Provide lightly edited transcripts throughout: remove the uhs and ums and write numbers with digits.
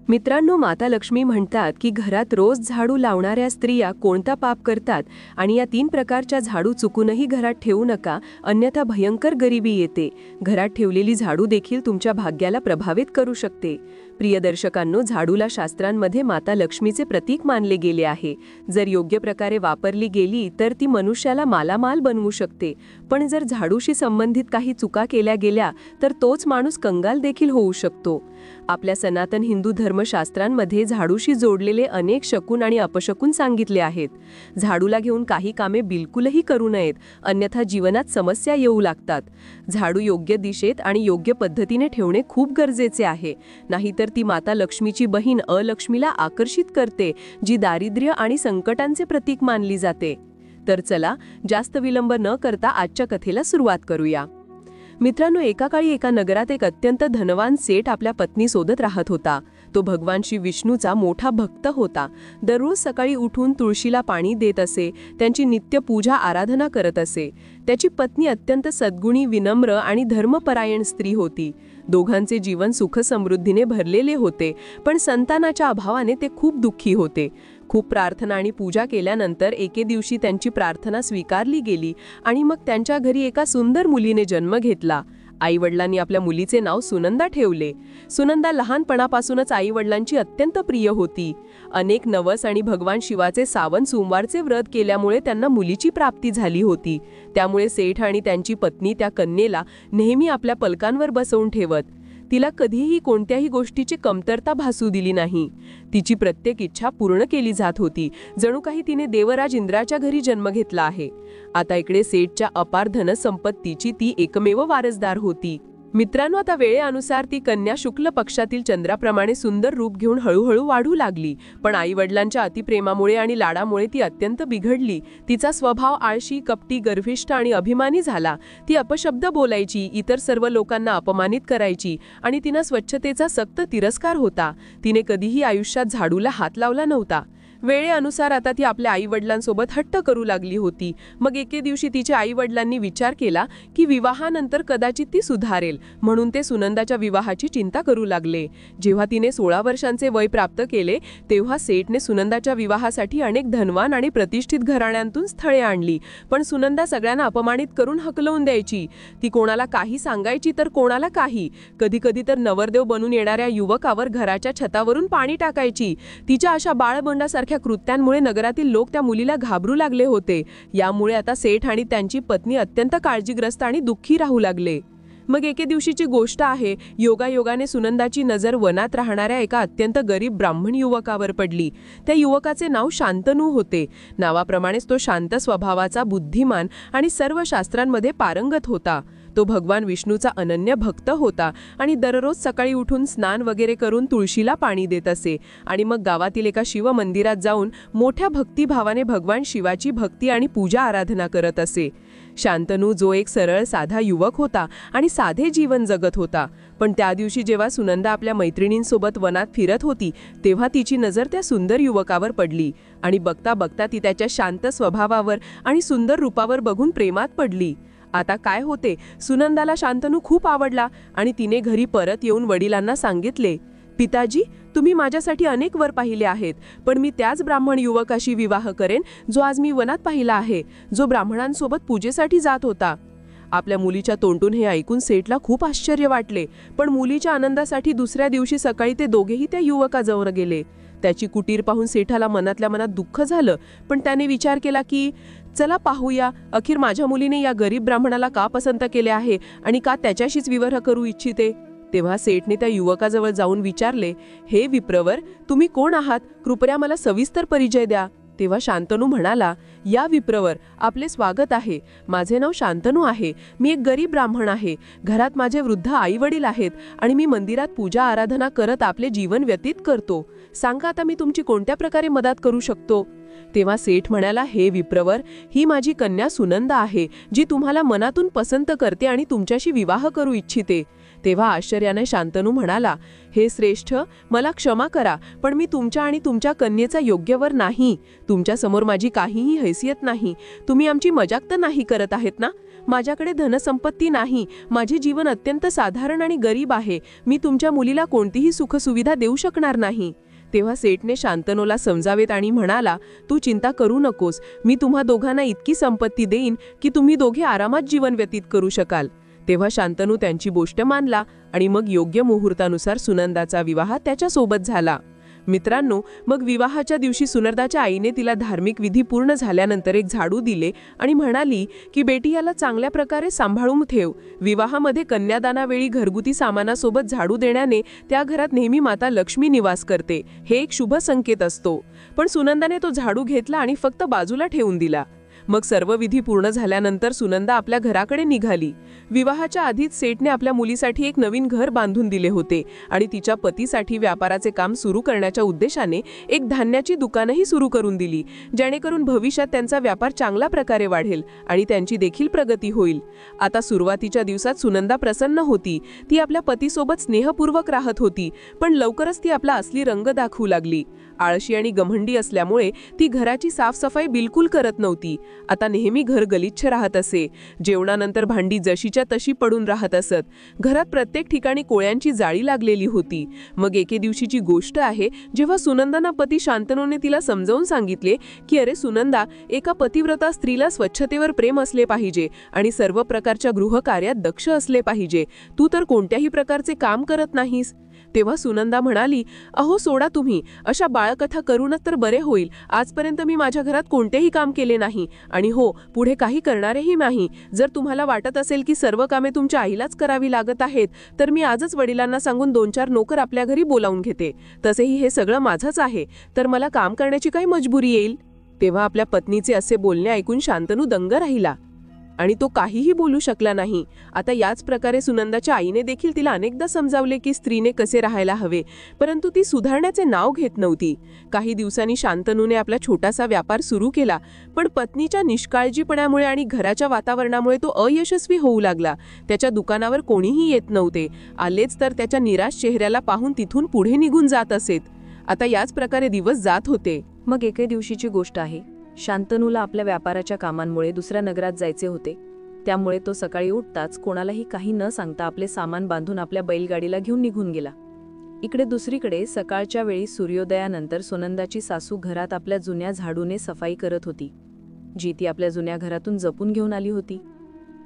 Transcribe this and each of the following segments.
मित्रांनो, माता लक्ष्मी म्हणतात की घरात रोज झाडू लावणाऱ्या स्त्रिया कोणता पाप करतात आणि या 3 प्रकारच्या झाडू चुकूनही घरात ठेवू नका, अन्यथा भयंकर गरिबी येते. घरात ठेवलेली झाडू देखील तुमच्या भाग्याला प्रभावित करू शकते. प्रिय दर्शकांनो, झाडूला शास्त्रांमध्ये माता लक्ष्मीचे प्रतीक मानले गेले आहे. जर योग्य प्रकारे वापरली गेली तर ती मनुष्याला मालामाल बनवू शकते, पण जर झाडूशी संबंधित काही चुका केल्या गेल्या तर तोच माणूस कंगाल देखील होऊ शकतो. आपल्या सनातन हिंदू धर्मशास्त्रांमध्ये झाडूशी जोडलेले अनेक शकुन आणि अपशकुन सांगितले आहेत. झाडूला घेऊन काही कामे बिलकुलही करू नयेत, अन्यथा जीवनात समस्या येऊ लागतात. झाडू योग्य दिशेत आणि योग्य पद्धतीने ठेवणे खूप गरजेचे आहे, नाहीतर ती माता लक्ष्मीची बहीण अलक्ष्मीला आकर्षित करते, जी दारिद्र्य आणि संकटांचे प्रतीक मानली जाते. तर चला, जास्त विलंब न करता आजच्या कथेला सुरुवात करूया. मित्रांनो, एका काळी एका नगरात एक अत्यंत धनवान सेठ आपल्या पत्नीसोबत राहत होता. तो भगवान श्री विष्णूचा मोठा भक्त होता. दररोज सकाळी उठून तुळशीला पाणी देत असे, त्यांची नित्य पूजा आराधना करत असे. त्याची पत्नी अत्यंत सद्गुणी, विनम्र आणि धर्मपरायण स्त्री होती. दोघांचे जीवन सुखसमृद्धीने भरलेले होते, पण संतानाच्या अभावाने ते खूप दुःखी होते. खूप प्रार्थना आणि पूजा केल्यानंतर एके दिवशी त्यांची प्रार्थना स्वीकारली गेली आणि मग त्यांच्या घरी एका सुंदर मुलीने जन्म घेतला. आईवडिलांनी आपल्या मुलीचे नाव सुनंदा ठेवले. सुनंदा लहानपणापासूनच आईवडिलांची अत्यंत प्रिय होती. अनेक नवस आणि भगवान शिवाचे सावन सोमवारचे व्रत केल्यामुळे त्यांना मुलीची प्राप्ती झाली होती. त्यामुळे सेठ आणि त्यांची पत्नी त्या कन्येला नेहमी आपल्या पलकांवर बसवून ठेवत. तिला कधीही कोणत्याही गोष्टीची कमतरता भासू दिली नाही. तिची प्रत्येक इच्छा पूर्ण केली जात होती, जणू काही तिने देवराज इंद्राच्या घरी जन्म घेतला आहे. आता इकडे सेठच्या अपार धनसंपत्तीची ती एकमेव वारसदार होती. मित्रांनो, आता वेळेनुसार ती कन्या शुक्ल पक्षातील चंद्राप्रमाणे सुंदर रूप घेऊन हळूहळू वाढू लागली. पण आईवडिलांच्या अतिप्रेमामुळे आणि लाडामुळे ती अत्यंत बिघडली. तिचा स्वभाव आळशी, कपटी, गर्विष्ठ आणि अभिमानी झाला. ती अपशब्द बोलायची, इतर सर्व लोकांना अपमानित करायची आणि तिनं स्वच्छतेचा सक्त तिरस्कार होता. तिने कधीही आयुष्यात झाडूला हात लावला नव्हता. वेळेनुसार आता ती आपल्या आईवडिलांसोबत हट्ट करू लागली होती. मग एके दिवशी तिच्या आईवडिलांनी विचार केला की विवाहानंतर कदाचित ती सुधारेल, म्हणून ते सुनंदाच्या विवाहाची चिंता करू लागले. जेव्हा तिने 16 वर्षांचे वय प्राप्त केले तेव्हा सेठने सुनंदाच्या विवाहासाठी अनेक धनवान आणि प्रतिष्ठित घराण्यांतून स्थळे आणली. पण सुनंदा सगळ्यांना अपमानित करून हकलवून द्यायची. ती कोणाला काही सांगायची तर कोणाला काही. कधी कधी तर नवरदेव बनून येणाऱ्या युवकावर घराच्या छतावरून पाणी टाकायची. तिच्या अशा बाळबंडासारख्या कृत्यांमुळे नगरातील लोक त्या मुलीला घाबरू लागले होते. यामुळे आता सेठ आणि त्यांची पत्नी अत्यंत काळजीग्रस्त आणि दुःखी राहू लागले. मग एके दिवशीची गोष्ट आहे. योगायोगाने सुनंदाची नजर वनात राहणाऱ्या एका अत्यंत गरीब ब्राह्मण युवकावर पडली. त्या युवकाचे नाव शांतनू होते. नावाप्रमाणेच तो शांत स्वभावाचा, बुद्धिमान आणि सर्व शास्त्रांमध्ये पारंगत होता. तो भगवान विष्णूचा अनन्य भक्त होता आणि दररोज सकाळी उठून स्नान वगैरे करून तुळशीला पाणी देत असे आणि मग गावातील एका शिव मंदिरात जाऊन मोठ्या भक्तिभावाने भगवान शिवाची भक्ती आणि पूजा आराधना करत असे. शांतनू जो एक सरळ साधा युवक होता आणि साधे जीवन जगत होता. पण त्या दिवशी जेव्हा सुनंदा आपल्या मैत्रिणींसोबत वनात फिरत होती तेव्हा तिची नजर त्या सुंदर युवकावर पडली आणि बघता बघता ती त्याच्या शांत स्वभावावर आणि सुंदर रूपावर बघून प्रेमात पडली. आता काय होते, सुनंदाला शांतनू खूप आवडला आणि तिने घरी परत येऊन वडिलांना सांगितले, पिताजी, तुम्ही माझ्यासाठी अनेक वर पाहिले आहेत, पण मी त्याच ब्राह्मण युवकाशी विवाह करेन जो आज मी वनात पाहिला आहे, जो ब्राह्मणांसोबत पूजेसाठी जात होता. आपल्या मुलीच्या तोंडून हे ऐकून सेठला खूप आश्चर्य वाटले. पण मुलीच्या आनंदासाठी दुसऱ्या दिवशी सकाळी ते दोघेही त्या युवकाजवळ गेले. त्याची कुटीर पाहून सेठाला मनातल्या मनात दुःख झालं, पण त्याने विचार केला की चला पाहूया, अखेर माझ्या मुलीने या गरीब ब्राह्मणाला का पसंत केले आहे आणि का त्याच्याशीच विवाह करू इच्छिते. तेव्हा सेठने त्या युवकाजवळ जाऊन विचारले, हे विप्रवर, तुम्ही कोण आहात? कृपया मला सविस्तर परिचय द्या. तेव्हा शांतनू म्हणाला, या विप्रवर, आपले स्वागत आहे. माझे नाव शांतनू आहे. मी एक गरीब ब्राह्मण आहे. घरात माझे वृद्ध आईवडील आहेत आणि मी मंदिरात पूजा आराधना करत आपले जीवन व्यतीत करतो. सांगा आता मी तुमची कोणत्या प्रकारे मदत करू शकतो. तेव्हा सेठ म्हणाला, हे विप्रवर, ही माझी कन्या सुनंदा आहे, जी तुम्हाला मनातून पसंत करते आणि तुमच्याशी विवाह करू इच्छिते. तेव्हा आश्चर्याने शांतनू म्हणाला, हे श्रेष्ठ, मला क्षमा करा, पण मी तुमच्या आणि तुमच्या कन्येचा योग्य वर नाही. तुमच्या समोर माझी काहीही हैसियत नाही. तुम्ही आमची मजाक तर नाही करत आहेत ना? माझ्याकडे धनसंपत्ती नाही, माझे जीवन अत्यंत साधारण आणि गरीब आहे, मी तुमच्या मुलीला कोणतीही सुखसुविधा देऊ शकणार नाही. तेव्हा सेठने शांतनूला समजावेत आणि म्हणाला, तू चिंता करू नकोस, मी तुम्हा दोघांना इतकी संपत्ती देईन की तुम्ही दोघे आरामात जीवन व्यतीत करू शकाल. तेव्हा शांतनू त्यांची गोष्ट मानला आणि मग योग्य मुहूर्तानुसार सुनंदाचा विवाह त्याच्यासोबत झाला. मित्रांनो, मग विवाहाच्या दिवशी सुनंदाच्या आईने तिला धार्मिक विधी पूर्ण झाल्यानंतर एक झाडू दिले आणि म्हणाली की बेटी, याला चांगल्या प्रकारे सांभाळून ठेव. विवाहामध्ये कन्यादानावेळी घरगुती सामानासोबत झाडू देण्याने त्या घरात नेहमी माता लक्ष्मी निवास करते, हे एक शुभ संकेत असतो. पण सुनंदाने तो झाडू घेतला आणि फक्त बाजूला ठेवून दिला. मग सर्व विधी पूर्ण झाल्यानंतर सुनंदा आपल्या घराकडे निघाली. विवाहाच्या आधीच सेठने आपल्या मुलीसाठी एक नवीन घर बांधून दिले होते आणि तिच्या पतीसाठी व्यापाराचे काम सुरू करण्याच्या उद्देशाने एक धान्याची दुकानही सुरू करून दिली, जेणेकरून भविष्यात त्यांचा व्यापार चांगल्या प्रकारे वाढेल आणि त्यांची देखील प्रगती होईल. आता सुरुवातीच्या दिवसात सुनंदा प्रसन्न होती. ती आपल्या पतीसोबत स्नेहपूर्वक राहत होती, पण लवकरच ती आपला असली रंग दाखवू लागली. आळशी आणि गमंडी असल्यामुळे ती घराची साफसफाई बिलकुल करत नव्हती. आता नेहमी घर गलिच्छ राहत असे. जेवणानंतर भांडी जशीच्या तशी पडून राहत असत. घरात प्रत्येक ठिकाणी कोळ्यांची जाळी लागलेली होती. मग एके दिवशीची गोष्ट आहे, जेव्हा सुनंदाना पती शांतनूने तिला समजावून सांगितले की अरे सुनंदा, एका पतिव्रता स्त्रीला स्वच्छतेवर प्रेम असले पाहिजे आणि सर्व प्रकारच्या गृहकार्यात दक्ष असले पाहिजे. तू तर कोणत्याही प्रकारचे काम करत नाहीस. तेव्हा सुनंदा म्हणाली, अहो सोडा तुम्ही, अशा बाळकथा करूनच तर बरे होईल. आजपर्यंत मी माझ्या घरात कोणतेही काम केले नाही आणि हो, पुढे काही करणारेही नाही. जर तुम्हाला वाटत असेल की सर्व कामे तुमच्या आईलाच करावी लागत आहेत, तर मी आजच वडिलांना सांगून 2-4 नोकर आपल्या घरी बोलावून घेते. तसेही हे सगळं माझंच आहे, तर मला काम करण्याची काही मजबुरी येईल. तेव्हा आपल्या पत्नीचे असे बोलणे ऐकून शांतनू दंग राहिला आणि तो काहीही बोलू शकला नाही. आता याच प्रकारे सुनंदाच्या आईने देखील तिला अनेकदा समजावले की स्त्रीने कसे राहायला हवे, परंतु ती सुधारण्याचे नाव घेत नव्हती. काही दिवसांनी शांतनूने आपला छोटासा व्यापार सुरू केला, पण पत्नीच्या निष्काळजीपणामुळे आणि घराच्या वातावरणामुळे तो अयशस्वी होऊ लागला. त्याच्या दुकानावर कोणीही येत नव्हते. आलेच तर त्याच्या निराश चेहऱ्याला पाहून तिथून पुढे निघून जात असेत. आता याच प्रकारे दिवस जात होते. मग एके दिवशीची गोष्ट आहे. शांतनूला आपल्या व्यापाराच्या कामांमुळे दुसऱ्या नगरात जायचे होते. त्यामुळे तो सकाळी उठताच कोणालाही काही न सांगता आपले सामान बांधून आपल्या बैलगाडीला घेऊन निघून गेला. इकडे दुसरीकडे सकाळच्या वेळी सूर्योदयानंतर सुनंदाची सासू घरात आपल्या जुन्या झाडूने सफाई करत होती, जी ती आपल्या जुन्या घरातून जपून घेऊन आली होती.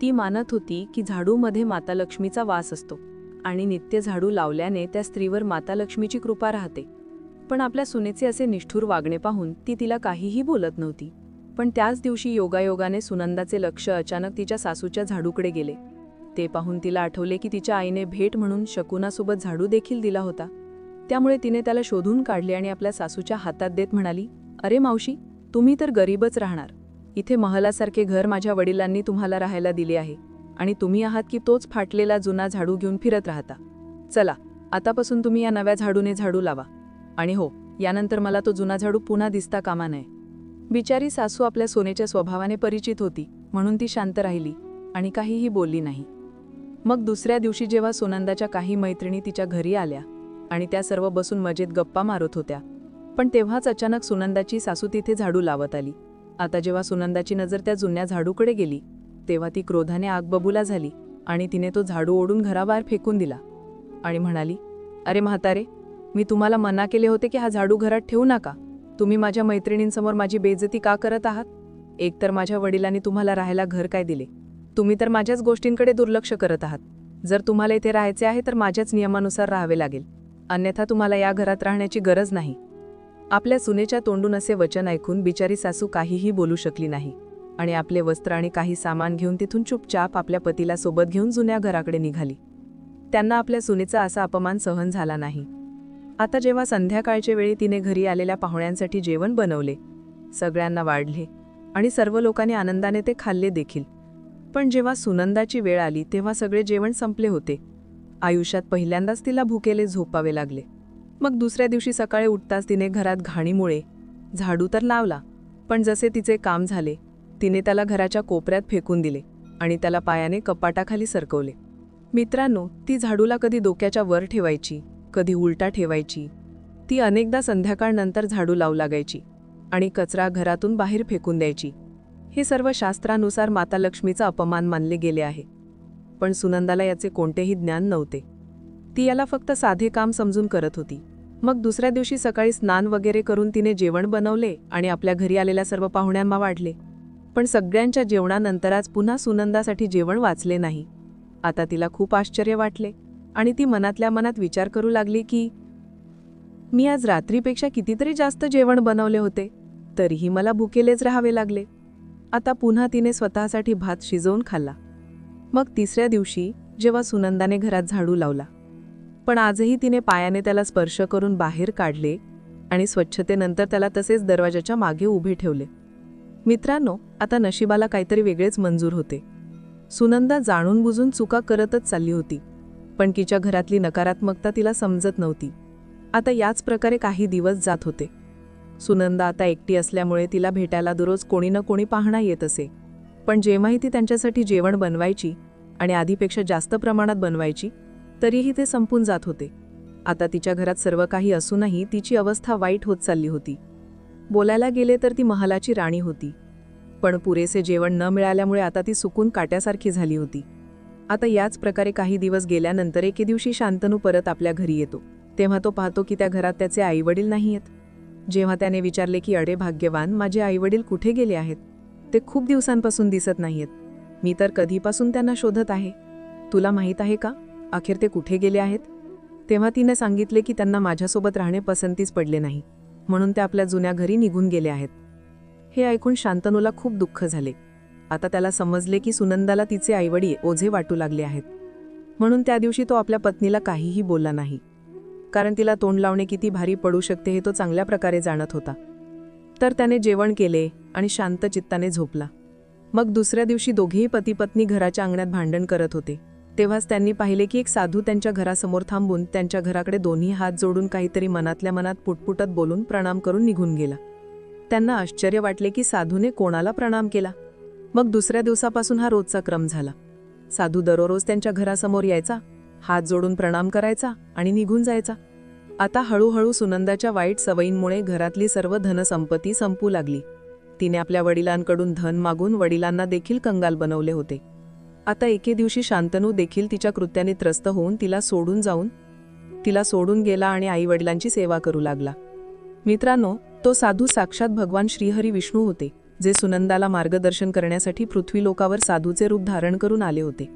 ती मानत होती की झाडूमध्ये माता लक्ष्मीचा वास असतो आणि नित्य झाडू लावल्याने त्या स्त्रीवर माता लक्ष्मीची कृपा राहते. पण आपल्या सुनेचे असे निष्ठुर वागणे पाहून ती तिला काहीही बोलत नव्हती. पण त्याच दिवशी योगायोगाने सुनंदाचे लक्ष अचानक तिच्या सासूच्या झाडूकडे गेले. ते पाहून तिला आठवले की तिच्या आईने भेट म्हणून शकुनासोबत झाडू देखील दिला होता. त्यामुळे तिने त्याला शोधून काढले आणि आपल्या सासूच्या हातात देत म्हणाली, अरे मावशी, तुम्ही तर गरीबच राहणार. इथे महलासारखे घर माझ्या वडिलांनी तुम्हाला राहायला दिले आहे आणि तुम्ही आहात की तोच फाटलेला जुना झाडू घेऊन फिरत राहता. चला, आतापासून तुम्ही या नव्या झाडूने झाडू लावा. आणि हो, यानंतर मला तो जुना झाडू पुन्हा दिसता कामा नये. बिचारी सासू आपल्या सोनेच्या स्वभावाने परिचित होती, म्हणून ती शांत राहिली आणि काहीही बोलली नाही. मग दुसऱ्या दिवशी जेव्हा सुनंदाच्या काही मैत्रिणी तिच्या घरी आल्या आणि त्या सर्व बसून मजेत गप्पा मारत होत्या, पण तेव्हाच अचानक सुनंदाची सासू तिथे झाडू लावत आली. आता जेव्हा सुनंदाची नजर त्या जुन्या झाडूकडे गेली, तेव्हा ती क्रोधाने आगबबूला झाली आणि तिने तो झाडू ओढून घराबाहेर फेकून दिला आणि म्हणाली, अरे म्हातारे, मी तुम्हाला मना केले होते की हा झाडू घरात ठेवू नका. तुम्ही माझ्या मैत्रिणींसमोर माझी बेइज्जती का करत आहात? एकतर माझ्या वडिलांनी तुम्हाला राहायला घर काय दिले? तुम्ही तर माझ्याच गोष्टींकडे दुर्लक्ष करत आहात. जर तुम्हाला इथे राहायचे आहे तर माझ्याच नियमानुसार राहावे लागेल, अन्यथा तुम्हाला या घरात राहण्याची गरज नाही. आपल्या सुनेच्या तोंडून असे वचन ऐकून बिचारी सासू काहीही बोलू शकली नाही आणि आपले वस्त्र आणि काही सामान घेऊन तिथून चुपचाप आपल्या पतीला सोबत घेऊन जुन्या घराकडे निघाली. त्यांना आपल्या सुनेचा असा अपमान सहन झाला नाही. आता जेव्हा संध्याकाळच्या वेळी तिने घरी आलेल्या पाहुण्यांसाठी जेवण बनवले, सगळ्यांना वाढले आणि सर्व लोकांनी आनंदाने ते खाल्ले देखील. पण जेव्हा सुनंदाची वेळ आली तेव्हा सगळे जेवण संपले होते. आयुष्यात पहिल्यांदाच तिला भुकेले झोपावे लागले. मग दुसऱ्या दिवशी सकाळी उठताच तिने घरात घाणीमुळे झाडू तर लावला, पण जसे तिचे काम झाले तिने त्याला घराच्या कोपऱ्यात फेकून दिले आणि त्याला पायाने कपाटाखाली सरकवले. मित्रांनो, ती झाडूला कधी डोक्याच्या वर ठेवायची, कधी उलटा ठेवायची. ती अनेकदा संध्याकाळनंतर झाडू लावू लागायची आणि कचरा घरातून बाहेर फेकून द्यायची. हे सर्व शास्त्रानुसार माता लक्ष्मीचा अपमान मानले गेले आहे. पण सुनंदाला याचे कोणतेही ज्ञान नव्हते. ती याला फक्त साधे काम समजून करत होती. मग दुसऱ्या दिवशी सकाळी स्नान वगैरे करून तिने जेवण बनवले आणि आपल्या घरी आलेल्या सर्व पाहुण्यांना वाढले. पण सगळ्यांच्या जेवणानंतर आज पुन्हा सुनंदासाठी जेवण वाचले नाही. आता तिला खूप आश्चर्य वाटले आणि ती मनातल्या मनात विचार करू लागली की मी आज रात्रीपेक्षा कितीतरी जास्त जेवण बनवले होते, तरीही मला भुकेलेच राहावे लागले. आता पुन्हा तिने स्वतःसाठी भात शिजवून खाल्ला. मग तिसऱ्या दिवशी जेव्हा सुनंदाने घरात झाडू लावला, पण आजही तिने पायाने त्याला स्पर्श करून बाहेर काढले आणि स्वच्छतेनंतर त्याला तसेच दरवाजाच्या मागे उभे ठेवले. मित्रांनो, आता नशिबाला काहीतरी वेगळेच मंजूर होते. सुनंदा जाणून बुजून चुका करतच चालली होती, पण तिच्या घरातली नकारात्मकता तिला समजत नव्हती. आता याच प्रकारे काही दिवस जात होते. सुनंदा आता एकटी असल्यामुळे तिला भेटायला दररोज कोणी ना कोणी पाहणा येत असे. पण जेव्हाही ती त्यांच्यासाठी जेवण बनवायची आणि आधीपेक्षा जास्त प्रमाणात बनवायची, तरीही ते संपून जात होते. आता तिच्या घरात सर्व काही असूनही तिची अवस्था वाईट होत चालली होती. बोलायला गेले तर ती महालाची राणी होती, पण पुरेसे जेवण न मिळाल्यामुळे आता ती सुकून काट्यासारखी झाली होती. आता याच प्रकारे काही दिवस गेल्यानंतर एके दिवशी शांतनू परत आपल्या घरी येतो. तेव्हा तो पाहतो की त्या घरात त्याचे आईवडील नाहीयेत. जेव्हा त्याने विचारले की अरे भाग्यवान, माझे आईवडील कुठे गेले आहेत? ते खूप दिवसांपासून दिसत नाहीयेत. मी तर कधीपासून त्यांना शोधत आहे. तुला माहीत आहे का अखेर ते कुठे गेले आहेत? तेव्हा तिने सांगितले की त्यांना माझ्यासोबत राहणे पसंतीच पडले नाही, म्हणून ते आपल्या जुन्या घरी निघून गेले आहेत. हे ऐकून शांतनूला खूप दुःख झाले. आता त्याला समजले की सुनंदाला तिचे आईवडील ओझे वाटू लागले आहेत. म्हणून त्या दिवशी तो आपल्या पत्नीला काहीही बोलला नाही, कारण तिला तोंड लावणे किती भारी पडू शकते हे तो चांगल्या प्रकारे जाणत होता. तर त्याने जेवण केले आणि शांत चित्ताने झोपला. मग दुसऱ्या दिवशी दोघेही पती पत्नी घराच्या अंगणात भांडण करत होते. तेव्हाच त्यांनी पाहिले की एक साधू त्यांच्या घरासमोर थांबून त्यांच्या घराकडे दोन्ही हात जोडून काहीतरी मनातल्या मनात पुटपुटत बोलून प्रणाम करून निघून गेला. त्यांना आश्चर्य वाटले की साधूने कोणाला प्रणाम केला. मग दुसऱ्या दिवसापासून हा रोजचा क्रम झाला. साधू दररोज त्यांच्या घरासमोर यायचा, हात जोडून प्रणाम करायचा आणि निघून जायचा. आता हळूहळू सुनंदाच्या वाईट सवयींमुळे घरातली सर्व धनसंपत्ती संपू लागली. तिने आपल्या वडिलांकडून धन मागून वडिलांना देखील कंगाल बनवले होते. आता एके दिवशी शांतनू देखील तिच्या कृत्याने त्रस्त होऊन तिला सोडून गेला आणि आई वडिलांची सेवा करू लागला. मित्रांनो, तो साधू साक्षात भगवान श्रीहरी विष्णू होते, जे सुनंदाला मार्गदर्शन करण्यासाठी पृथ्वीलोकावर साधूचे रूप धारण करून आले होते.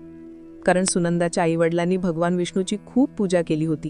कारण सुनंदाच्या आईवडिलांनी भगवान विष्णूची खूप पूजा केली होती,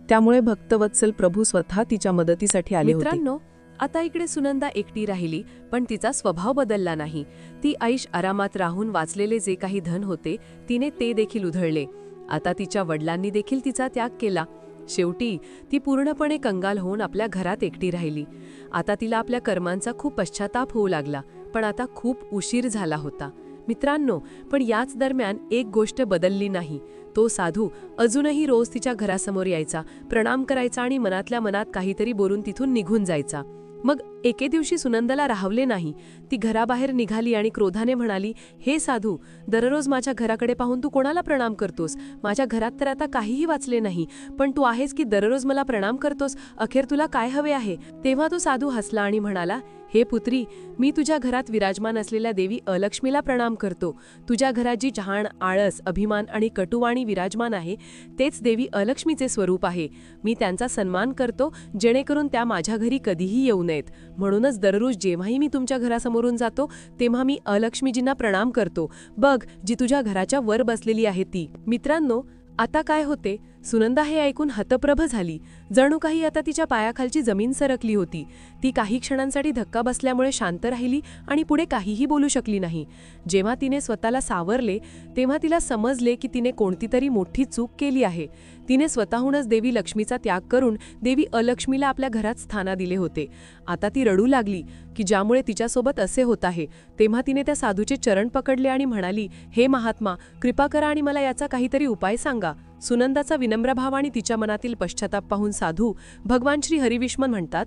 त्यामुळे भक्तवत्सल प्रभू स्वतः तिच्या मदतीसाठी आले होते. मित्रांनो, आता इकडे सुनंदा एकटी राहिली, पण तिचा स्वभाव बदलला नाही. ती ऐश आरामात राहून वाचलेले जे काही धन होते तिने ते देखील उधळले. आता तिच्या वडिलांनी देखील तिचा त्याग केला. शेवटी ती पूर्णपणे कंगाल होऊन आपल्या घरात एकटी राहिली. आता तिला आपल्या कर्मांचा खूप पश्चाताप होऊ लागला, पण आता खूप उशीर झाला होता. मित्रांनो, पण याच दरम्यान एक गोष्ट बदलली नाही. तो साधू अजूनही रोज तिच्या घरासमोर यायचा, प्रणाम करायचा आणि मनातल्या मनात काहीतरी बोलून तिथून निघून जायचा. मग एके दिवशी सुनंदाला राहवले नाही. ती घराबाहेर निघाली आणि क्रोधाने म्हणाली, हे साधू, दररोज माझ्या घराकडे पाहून तू कोणाला प्रणाम करतोस? माझ्या घरात तर आता काहीही वाचले नाही, पण तू आहेस की दररोज मला प्रणाम करतोस? अखेर तुला काय हवे आहे? तेव्हा तो साधू हसला आणि म्हणाला, हे पुत्री, मी तुझ्या घरात विराजमान असलेल्या देवी अलक्ष्मीला प्रणाम करतो. तुझ्या घरात जी जहाण, आळस, अभिमान आणि कटुवाणी विराजमान आहे, तेच देवी अलक्ष्मीचे स्वरूप आहे. मी त्यांचा सन्मान करतो, जेणेकरून त्या माझ्या घरी कधीही येऊ नयेत. म्हणूनच दररोज जेव्हाही मी तुमच्या घरासमोरून जातो, तेव्हा मी अलक्ष्मीजींना प्रणाम करतो. बघ, जी तुझ्या घराच्या वर बसलेली आहे ती. मित्रांनो, आता काय होते? सुनंदा हे ऐकून हतप्रभ झाली. जणू काही आता तिच्या पायाखालची जमीन सरकली होती. ती काही क्षणांसाठी धक्का बसल्यामुळे शांत राहिली आणि पुढे काहीही बोलू शकली नाही. जेव्हा तिने स्वतःला सावरले, तेव्हा तिला समजले की तिने कोणतीतरी मोठी चूक केली आहे. तिने स्वतःहूनच देवी लक्ष्मीचा त्याग करून देवी अलक्ष्मीला आपल्या घरात स्थान दिले होते. आता ती रडू लागली की ज्यामुळे तिच्यासोबत असे होत आहे. तेव्हा तिने त्या साधूचे चरण पकडले आणि म्हणाली, हे महात्मा, कृपा करा आणि मला याचा काहीतरी उपाय सांगा. सुनंदाचा विनम्र भाव आणि तिच्या मनातील पश्चाताप पाहून साधू भगवान श्री हरिविष्णू म्हणतात,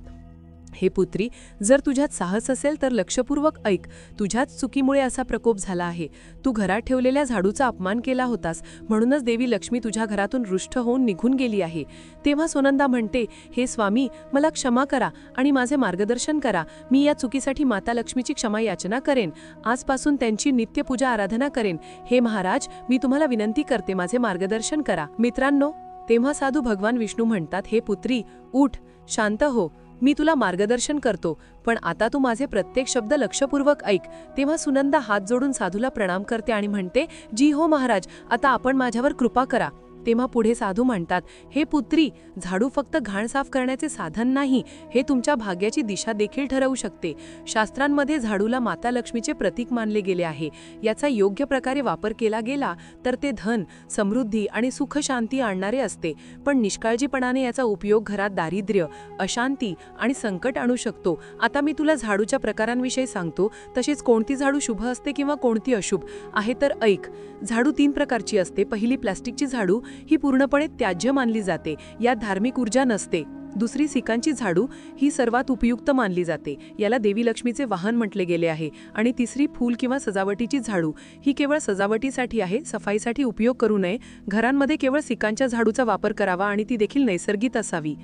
हे पुत्री, जर तुझ्यात साहस असेल तर लक्षपूर्वक ऐक. तुझ्याच चुकीमुळे असा प्रकोप झाला आहे. तू घरात ठेवलेल्या झाडूचा अपमान केला होतास, म्हणूनच देवी लक्ष्मी तुझ्या घरातून रुष्ट होऊन निघून गेली आहे. तेव्हा सुनंदा म्हणते, हे स्वामी, मला क्षमा करा आणि माझे मार्गदर्शन करा. मी या चुकीसाठी माता लक्ष्मीची क्षमा याचना करेन. आजपासून त्यांची नित्यपूजा आराधना करेन. हे महाराज, मी तुम्हाला विनंती करते, माझे मार्गदर्शन करा. मित्रांनो, तेव्हा साधू भगवान विष्णू म्हणतात, हे पुत्री, उठ, शांत हो. मी तुला मार्गदर्शन करतो, पण आता तू माझे प्रत्येक शब्द लक्षपूर्वक ऐक. तेव्हा सुनंदा हात जोडून साधूला प्रणाम करते आणि म्हणते, जी हो महाराज, आता आपण माझ्यावर कृपा करा. तेव्हा पुढे साधू म्हणतात, हे पुत्री, झाडू फक्त घाण साफ करण्याचे साधन नाही, हे तुमच्या भाग्याची दिशा देखील ठरवू शकते. शास्त्रांमध्ये झाडूला माता लक्ष्मीचे प्रतीक मानले गेले आहे. याचा योग्य प्रकारे वापर केला गेला तर ते धन, समृद्धी आणि सुख शांती आणणारे असते. पण निष्काळजीपणाने याचा उपयोग घरात दारिद्र्य, अशांती आणि संकट आणू शकतो. आता मी तुला झाडूच्या प्रकारांविषयी सांगतो. तसेच कोणती झाडू शुभ असते किंवा कोणती अशुभ आहे तर ऐक. झाडू 3 प्रकारची असते. पहिली प्लास्टिकची झाडू, ही पूर्णपणे त्याज्य मानली जाते. यात धार्मिक ऊर्जा नसते. दुसरी सिकांची झाडू, ही सर्वात उपयुक्त मानली जाते. याला देवी लक्ष्मीचे वाहन म्हटले गेले आहे. आणि तिसरी फूल किंवा सजावटीची झाडू, ही केवळ सजावटीसाठी आहे, सफाईसाठी उपयोग करू नये. घरांमध्ये केवळ सिकांच्या झाडूचा वापर करावा आणि ती देखील नैसर्गिक असावी.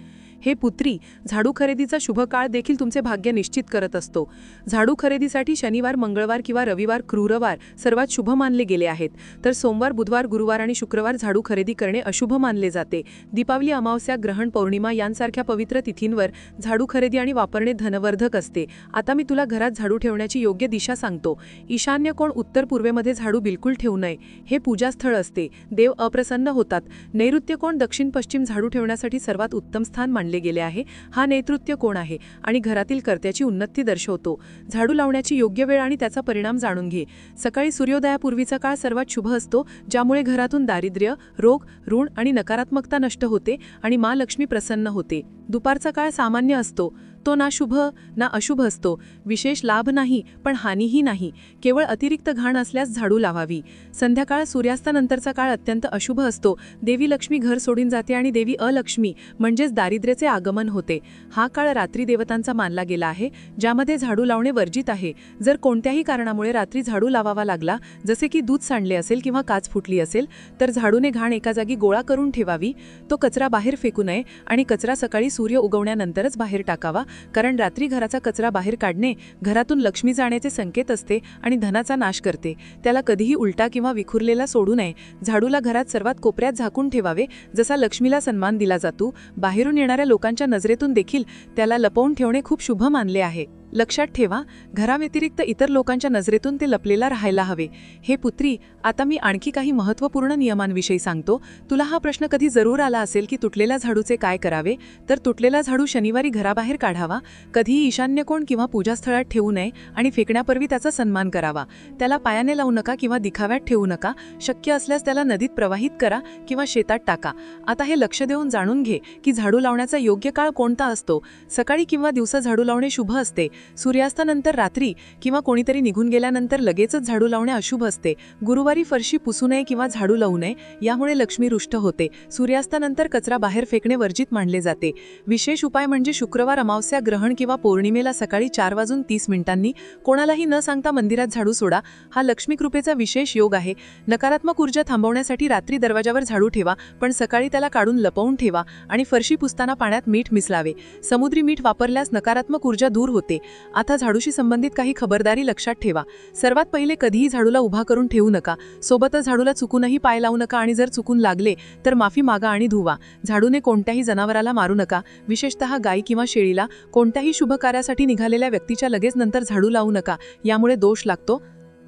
हे पुत्री, झाडू खरेदीचा शुभ काळ देखील तुमचे भाग्य निश्चित करत असतो. झाडू खरेदीसाठी शनिवार, मंगळवार किंवा रविवार, क्रूरवार सर्वात शुभ मानले गेले आहेत. तर सोमवार, बुधवार, गुरुवार आणि शुक्रवार झाडू खरेदी करणे अशुभ मानले जाते. दीपावली, अमावस्या, ग्रहण, पौर्णिमा यांसारख्या पवित्र तिथींवर झाडू खरेदी आणि वापरणे धनवर्धक असते. आता मी तुला घरात झाडू ठेवण्याची योग्य दिशा सांगतो. ईशान्य कोण उत्तर पूर्वेमध्ये झाडू बिलकुल ठेवू नये. हे पूजास्थळ असते. देव अप्रसन्न होतात. नैऋत्य कोण दक्षिण पश्चिम झाडू ठेवण्यासाठी सर्वात उत्तम स्थान मानले गेले आहे. हा नेतृत्व कोण आहे आणि घरातील कर्त्याची उन्नती दर्शवतो. झाडू लावण्याची योग्य वेळ आणि त्याचा परिणाम जाणून घे. सकाळी सूर्योदयापूर्वीचा काळ सर्वात शुभ असतो, ज्यामुळे घरातून दारिद्र्य, रोग, ऋण आणि नकारात्मकता नष्ट होते आणि मा लक्ष्मी प्रसन्न होते. दुपारचा काळ सामान्य असतो. तो ना शुभ ना अशुभ असतो. विशेष लाभ नाही, पण हानीही नाही. केवळ अतिरिक्त घाण असल्यास झाडू लावावी. संध्याकाळ, सूर्यास्तानंतरचा काळ अत्यंत अशुभ असतो. देवी लक्ष्मी घर सोडून जाते आणि देवी अलक्ष्मी म्हणजेच दारिद्र्याचे आगमन होते. हा काळ रात्री देवतांचा मानला गेला आहे, ज्यामध्ये झाडू लावणे वर्जित आहे. जर कोणत्याही कारणामुळे रात्री झाडू लावावा लागला, जसे की दूध सांडले असेल किंवा काच फुटली असेल, तर झाडूने घाण एका जागी गोळा करून ठेवावी. तो कचरा बाहेर फेकू नये आणि कचरा सकाळी सूर्य उगवण्यानंतरच बाहेर टाकावा, कारण रात्री घराचा कचरा बाहेर काढणे घरातून लक्ष्मी जाण्याचे संकेत असते आणि धनाचा नाश करते. त्याला कधीही उलटा किंवा विखुरलेला सोडू नये. झाडूला घरात सर्वात कोपऱ्यात झाकून ठेवावे. जसा लक्ष्मीला सन्मान दिला जातो, बाहेरून येणाऱ्या लोकांच्या नजरेतून देखील त्याला लपवून ठेवणे खूप शुभ मानले आहे. लक्षात ठेवा, घराव्यतिरिक्त इतर लोकांच्या नजरेतून ते लपलेला राहायला हवे. हे पुत्री, आता मी आणखी काही महत्त्वपूर्ण नियमांविषयी सांगतो. तुला हा प्रश्न कधी जरूर आला असेल की तुटलेल्या झाडूचे काय करावे. तर तुटलेला झाडू शनिवारी घराबाहेर काढावा. कधीही ईशान्य कोण किंवा पूजास्थळात ठेवू नये आणि फेकण्यापूर्वी त्याचा सन्मान करावा. त्याला पायाने लावू नका किंवा दिखाव्यात ठेवू नका. शक्य असल्यास त्याला नदीत प्रवाहित करा किंवा शेतात टाका. आता हे लक्ष देऊन जाणून घे की झाडू लावण्याचा योग्य काळ कोणता असतो. सकाळी किंवा दिवसा झाडू लावणे शुभ असते. सूर्यास्तानंतर रात्री किंवा कोणीतरी निघून गेल्यानंतर लगेचच झाडू लावणे अशुभ असते. गुरुवारी फरशी पुसू नये किंवा झाडू लावू नये, यामुळे लक्ष्मी रुष्ट होते. सूर्यास्तानंतर कचरा बाहेर फेकणे वर्जित मानले जाते. विशेष उपाय म्हणजे शुक्रवार, अमावस्या, ग्रहण किंवा पौर्णिमेला सकाळी 4:30 कोणालाही न सांगता मंदिरात झाडू सोडा. हा लक्ष्मी कृपेचा विशेष योग आहे. नकारात्मक ऊर्जा थांबवण्यासाठी रात्री दरवाजावर झाडू ठेवा, पण सकाळी त्याला काढून लपवून ठेवा आणि फरशी पुसताना पाण्यात मीठ मिसळावे. समुद्री मीठ वापरल्यास नकारात्मक ऊर्जा दूर होते. आता झाडूशी संबंधित काही खबरदारी लक्षात ठेवा. सर्वात पहिले, कधीही झाडूला उभा करून ठेवू नका. सोबतच झाडूला चुकूनही पाय लावू नका आणि जर चुकून लागले तर माफी मागा आणि धुवा. झाडूने कोणत्याही जनावराला मारू नका, विशेषतः गाय किंवा शेळीला. कोणत्याही शुभ कार्यासाठी निघालेल्या व्यक्तीच्या लगेच नंतर झाडू लावू नका, यामुळे दोष लागतो.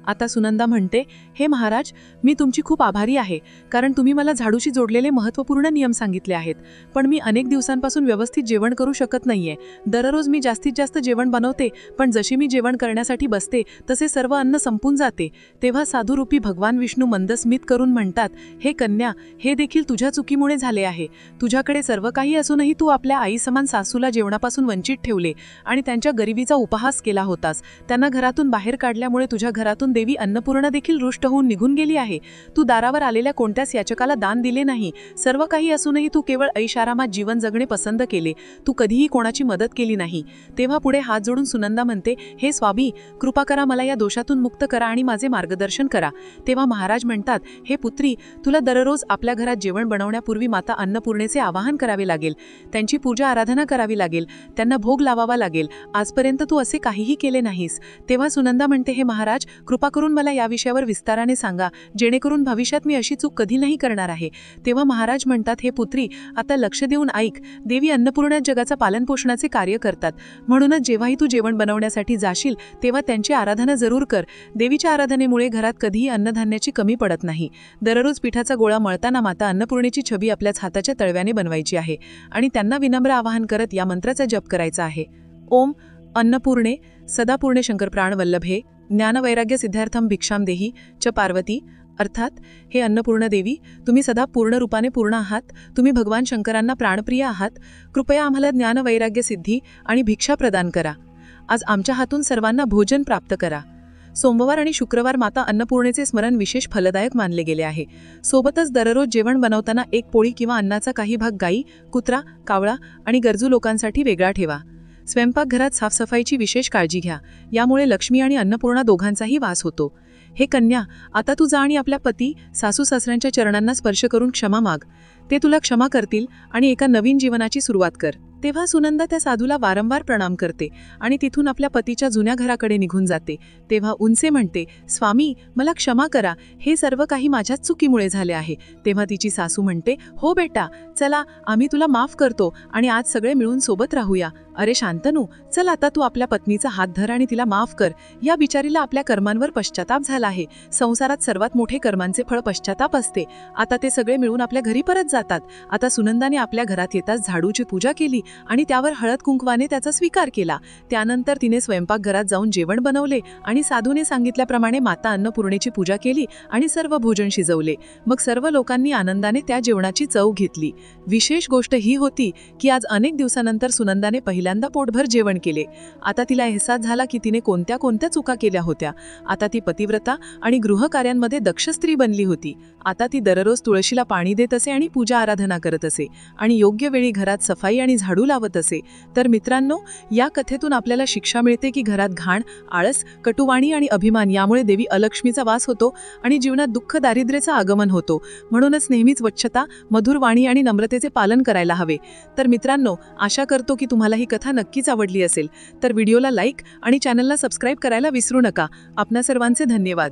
आता सुनंदा म्हणते, हे महाराज, मी तुमची खूप आभारी आहे, कारण तुम्ही मला झाडूशी जोडलेले महत्त्वपूर्ण नियम सांगितले आहेत. पण मी अनेक दिवसांपासून व्यवस्थित जेवण करू शकत नाहीये. दररोज मी जास्तीत जास्त जेवण बनवते, पण जशी मी जेवण करण्यासाठी बसते तसे सर्व अन्न संपून जाते. तेव्हा साधुरूपी भगवान विष्णू मंदस्मित करून म्हणतात, हे कन्या, हे देखील तुझ्या चुकीमुळे झाले आहे. तुझ्याकडे सर्व काही असूनही तू आपल्या आई समान सासूला जेवणापासून वंचित ठेवले आणि त्यांच्या गरिबीचा उपहास केला होतास. त्यांना घरातून बाहेर काढल्यामुळे तुझ्या घरातून देवी अन्नपूर्णा देखील रुष्ट होऊन निघून गेली आहे. तू दारावर आलेल्या कोणत्याच याचकाला दान दिले नाही. सर्व काही असूनही तू केवळ ऐशारामात जीवन जगणे पसंत केले. तू कधीही कोणाची मदत केली नाही. तेव्हा पुढे हात जोडून सुनंदा म्हणते, हे स्वामी, कृपा करा, मला या दोषातून मुक्त करा आणि माझे मार्गदर्शन करा. तेव्हा महाराज म्हणतात, हे पुत्री, तुला दररोज आपल्या घरात जेवण बनवण्यापूर्वी माता अन्नपूर्णेचे आवाहन करावे लागेल. त्यांची पूजा आराधना करावी लागेल. त्यांना भोग लावावा लागेल. आजपर्यंत तू असे काहीही केले नाहीस. तेव्हा सुनंदा म्हणते, हे महाराज, कृपा करून मला या विषयावर विस्ताराने सांगा, जेणेकरून भविष्यात मी अशी चूक कधी नाही करणार आहे. तेव्हा महाराज म्हणतात, हे पुत्री, आता लक्ष देऊन ऐक. देवी अन्नपूर्णा जगाचा पालनपोषणाचे कार्य करतात. म्हणूनच जेव्हाही तू जेवण बनवण्यासाठी जाशील तेव्हा त्यांची आराधना जरूर कर. देवीच्या आराधनेमुळे घरात कधीही अन्नधान्याची कमी पडत नाही. दररोज पिठाचा गोळा मळताना माता अन्नपूर्णेची छबी आपल्याच हाताच्या तळव्याने बनवायची आहे आणि त्यांना विनम्र आवाहन करत या मंत्राचा जप करायचा आहे. ओम अन्नपूर्णे सदापूर्णे शंकरप्राण वल्लभे ज्ञानवैराग्य सिद्धार्थम भिक्षाम देही च पार्वती. अर्थात, हे अन्नपूर्ण देवी, तुम्ही सदा पूर्ण रूपाने पूर्ण आहात. तुम्ही भगवान शंकरांना प्राणप्रिय आहात. कृपया आम्हाला ज्ञान वैराग्य सिद्धी आणि भिक्षा प्रदान करा. आज आमच्या हातून सर्वांना भोजन प्राप्त करा. सोमवार आणि शुक्रवार माता अन्नपूर्णेचे स्मरण विशेष फलदायक मानले गेले आहे. सोबतच दररोज जेवण बनवताना एक पोळी किंवा अन्नाचा काही भाग गायी, कुत्रा, कावळा आणि गरजू लोकांसाठी वेगळा ठेवा. स्वयंपाकघरात साफसफाईची विशेष काळजी घ्या. यामुळे लक्ष्मी आणि अन्नपूर्णा दोघांचाही वास होतो. हे कन्या, आता तू जा आणि आपल्या पती, सासू सासऱ्यांच्या चरणांना स्पर्श करून क्षमा माग. ते तुला क्षमा करतील आणि एका नवीन जीवनाची सुरुवात कर. तेव्हा सुनंदा त्या साधूला वारंवार प्रणाम करते आणि तिथून आपल्या पतीच्या जुन्या घराकडे निघून जाते. तेव्हा उंचे म्हणते, स्वामी, मला क्षमा करा. हे सर्व काही माझ्याच चुकीमुळे झाले आहे. तेव्हा तिची सासू म्हणते, हो बेटा, चला, आम्ही तुला माफ करतो आणि आज सगळे मिळून सोबत राहूया. अरे शांतनू, चल, आता तू आपल्या पत्नीचा हात धर आणि तिला माफ कर. या बिचारीला आपल्या कर्मांवर पश्चाताप झाला आहे. संसारात सर्वात मोठे कर्मांचे फळ पश्चाताप असते. आता ते सगळे मिळून आपल्या घरी परत जातात. आता सुनंदाने आपल्या घरात येताच झाडूची पूजा केली आणि त्यावर हळद कुंकवाने त्याचा स्वीकार केला. त्यानंतर तिने स्वयंपाकघरात जाऊन जेवण बनवले आणि साधूने सांगितल्याप्रमाणे माता अन्नपूर्णेची पूजा केली आणि सर्व भोजन शिजवले. मग सर्व लोकांनी आनंदाने त्या जेवणाची चव घेतली. विशेष गोष्ट ही होती की आज अनेक दिवसानंतर सुनंदाने पहिल्यांदा पोटभर जेवण केले. आता तिला अहसास झाला की तिने कोणत्या कोणत्या चुका केल्या होत्या. आता ती पतिव्रता आणि गृहकार्यांमध्ये दक्ष स्त्री बनली होती. आता ती दररोज तुळशीला पाणी देत असे आणि पूजा आराधना करत असे आणि योग्य वेळी घरात सफाई आणि झाडू लावत असे. तर मित्रांनो, या कथेतून आपल्याला शिक्षा मिळते की घरात घाण, आळस, कटुवाणी आणि अभिमान यामुळे देवी अलक्ष्मीचा वास होतो आणि जीवनात दुःख, दारिद्र्याचं आगमन होतो. म्हणूनच नेहमीच स्वच्छता, मधुर वाणी आणि नम्रतेचे पालन करायला हवे. तर मित्रांनो, आशा करतो की तुम्हाला ही कथा नक्कीच आवडली असेल. तर व्हिडिओला लाईक आणि चॅनलला सबस्क्राईब करायला विसरू नका. आपणा सर्वांचे धन्यवाद.